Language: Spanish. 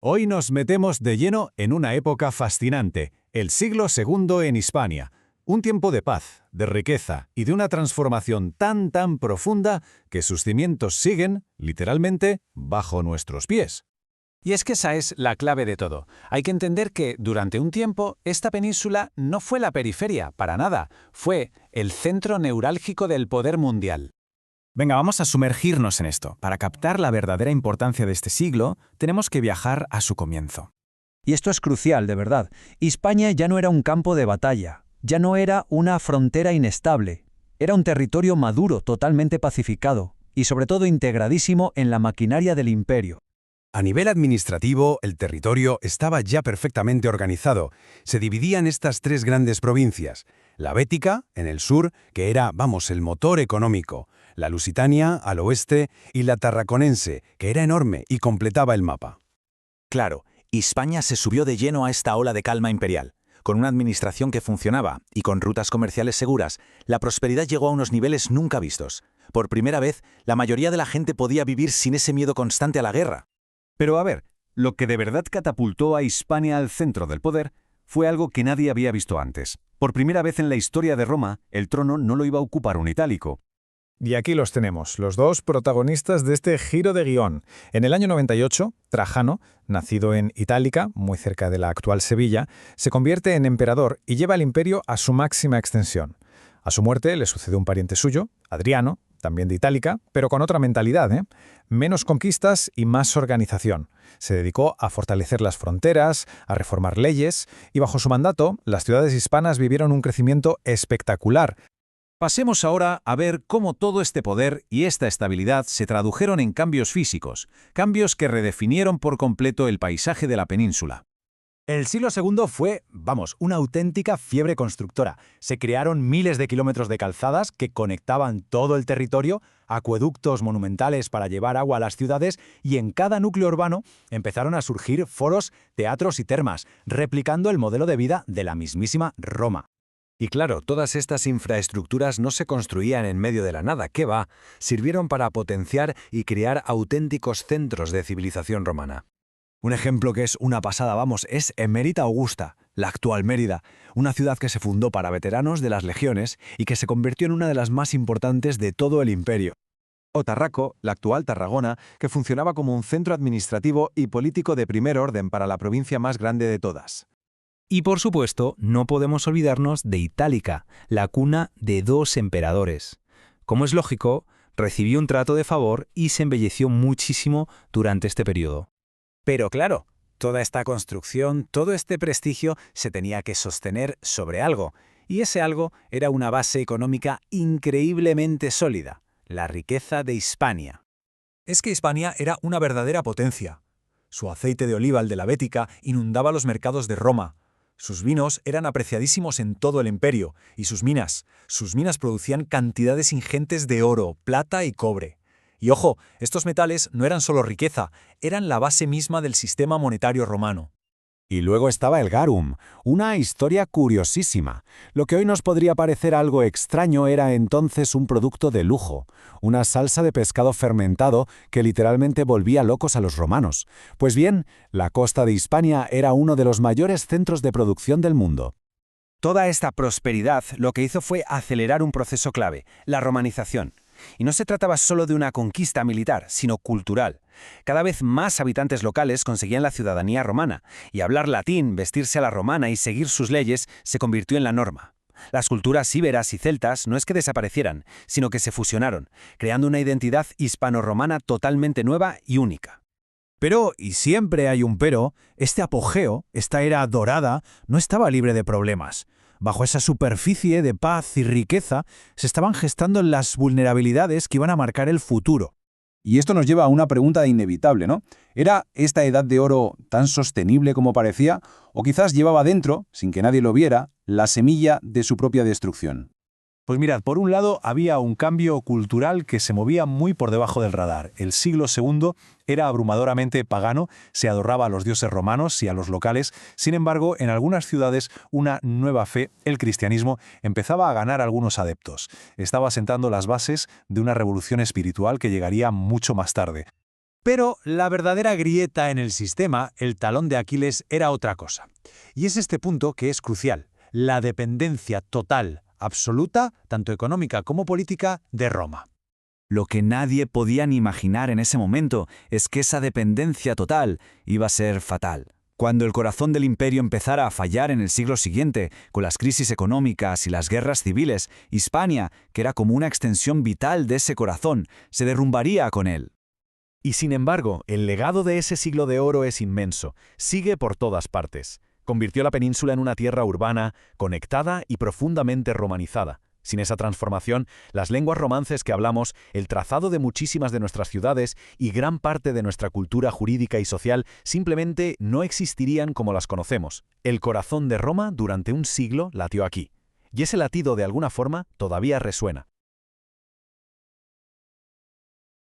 Hoy nos metemos de lleno en una época fascinante, el siglo segundo en Hispania. Un tiempo de paz, de riqueza y de una transformación tan profunda que sus cimientos siguen, literalmente, bajo nuestros pies. Y es que esa es la clave de todo. Hay que entender que, durante un tiempo, esta península no fue la periferia, para nada. Fue el centro neurálgico del poder mundial. Venga, vamos a sumergirnos en esto. Para captar la verdadera importancia de este siglo, tenemos que viajar a su comienzo. Y esto es crucial, de verdad. Hispania ya no era un campo de batalla, ya no era una frontera inestable. Era un territorio maduro, totalmente pacificado, y sobre todo integradísimo en la maquinaria del imperio. A nivel administrativo, el territorio estaba ya perfectamente organizado. Se dividía en estas tres grandes provincias. La Bética, en el sur, que era, el motor económico. La Lusitania, al oeste, y la Tarraconense, que era enorme y completaba el mapa. Claro, Hispania se subió de lleno a esta ola de calma imperial. Con una administración que funcionaba y con rutas comerciales seguras, la prosperidad llegó a unos niveles nunca vistos. Por primera vez, la mayoría de la gente podía vivir sin ese miedo constante a la guerra. Pero a ver, lo que de verdad catapultó a Hispania al centro del poder fue algo que nadie había visto antes. Por primera vez en la historia de Roma, el trono no lo iba a ocupar un itálico. Y aquí los tenemos, los dos protagonistas de este giro de guión. En el año 98, Trajano, nacido en Itálica, muy cerca de la actual Sevilla, se convierte en emperador y lleva el imperio a su máxima extensión. A su muerte le sucede un pariente suyo, Adriano, también de Itálica, pero con otra mentalidad, menos conquistas y más organización. Se dedicó a fortalecer las fronteras, a reformar leyes, y bajo su mandato, las ciudades hispanas vivieron un crecimiento espectacular. Pasemos ahora a ver cómo todo este poder y esta estabilidad se tradujeron en cambios físicos, cambios que redefinieron por completo el paisaje de la península. El siglo segundo fue, una auténtica fiebre constructora. Se crearon miles de kilómetros de calzadas que conectaban todo el territorio, acueductos monumentales para llevar agua a las ciudades y en cada núcleo urbano empezaron a surgir foros, teatros y termas, replicando el modelo de vida de la mismísima Roma. Y claro, todas estas infraestructuras no se construían en medio de la nada, ¿qué va? Sirvieron para potenciar y crear auténticos centros de civilización romana. Un ejemplo que es una pasada, es Emérita Augusta, la actual Mérida, una ciudad que se fundó para veteranos de las legiones y que se convirtió en una de las más importantes de todo el imperio. O Tarraco, la actual Tarragona, que funcionaba como un centro administrativo y político de primer orden para la provincia más grande de todas. Y por supuesto, no podemos olvidarnos de Itálica, la cuna de dos emperadores. Como es lógico, recibió un trato de favor y se embelleció muchísimo durante este periodo. Pero claro, toda esta construcción, todo este prestigio se tenía que sostener sobre algo, y ese algo era una base económica increíblemente sólida, la riqueza de Hispania. Es que Hispania era una verdadera potencia. Su aceite de oliva, el de la Bética, inundaba los mercados de Roma. Sus vinos eran apreciadísimos en todo el imperio, y sus minas producían cantidades ingentes de oro, plata y cobre. Y ojo, estos metales no eran solo riqueza, eran la base misma del sistema monetario romano. Y luego estaba el garum, una historia curiosísima. Lo que hoy nos podría parecer algo extraño era entonces un producto de lujo, una salsa de pescado fermentado que literalmente volvía locos a los romanos. Pues bien, la costa de Hispania era uno de los mayores centros de producción del mundo. Toda esta prosperidad lo que hizo fue acelerar un proceso clave, la romanización. Y no se trataba solo de una conquista militar, sino cultural. Cada vez más habitantes locales conseguían la ciudadanía romana, y hablar latín, vestirse a la romana y seguir sus leyes se convirtió en la norma. Las culturas íberas y celtas no es que desaparecieran, sino que se fusionaron, creando una identidad hispano-romana totalmente nueva y única. Pero, y siempre hay un pero, este apogeo, esta era dorada, no estaba libre de problemas. Bajo esa superficie de paz y riqueza se estaban gestando las vulnerabilidades que iban a marcar el futuro. Y esto nos lleva a una pregunta inevitable, ¿no? ¿Era esta edad de oro tan sostenible como parecía? ¿O quizás llevaba dentro, sin que nadie lo viera, la semilla de su propia destrucción? Pues mirad, por un lado había un cambio cultural que se movía muy por debajo del radar. El siglo segundo era abrumadoramente pagano, se adoraba a los dioses romanos y a los locales. Sin embargo, en algunas ciudades una nueva fe, el cristianismo, empezaba a ganar algunos adeptos. Estaba sentando las bases de una revolución espiritual que llegaría mucho más tarde. Pero la verdadera grieta en el sistema, el talón de Aquiles, era otra cosa. Y es este punto que es crucial: la dependencia total, absoluta, tanto económica como política, de Roma. Lo que nadie podía ni imaginar en ese momento es que esa dependencia total iba a ser fatal. Cuando el corazón del imperio empezara a fallar en el siglo siguiente, con las crisis económicas y las guerras civiles, Hispania, que era como una extensión vital de ese corazón, se derrumbaría con él. Y sin embargo, el legado de ese siglo de oro es inmenso, sigue por todas partes. Convirtió la península en una tierra urbana, conectada y profundamente romanizada. Sin esa transformación, las lenguas romances que hablamos, el trazado de muchísimas de nuestras ciudades y gran parte de nuestra cultura jurídica y social simplemente no existirían como las conocemos. El corazón de Roma durante un siglo latió aquí. Y ese latido, de alguna forma, todavía resuena.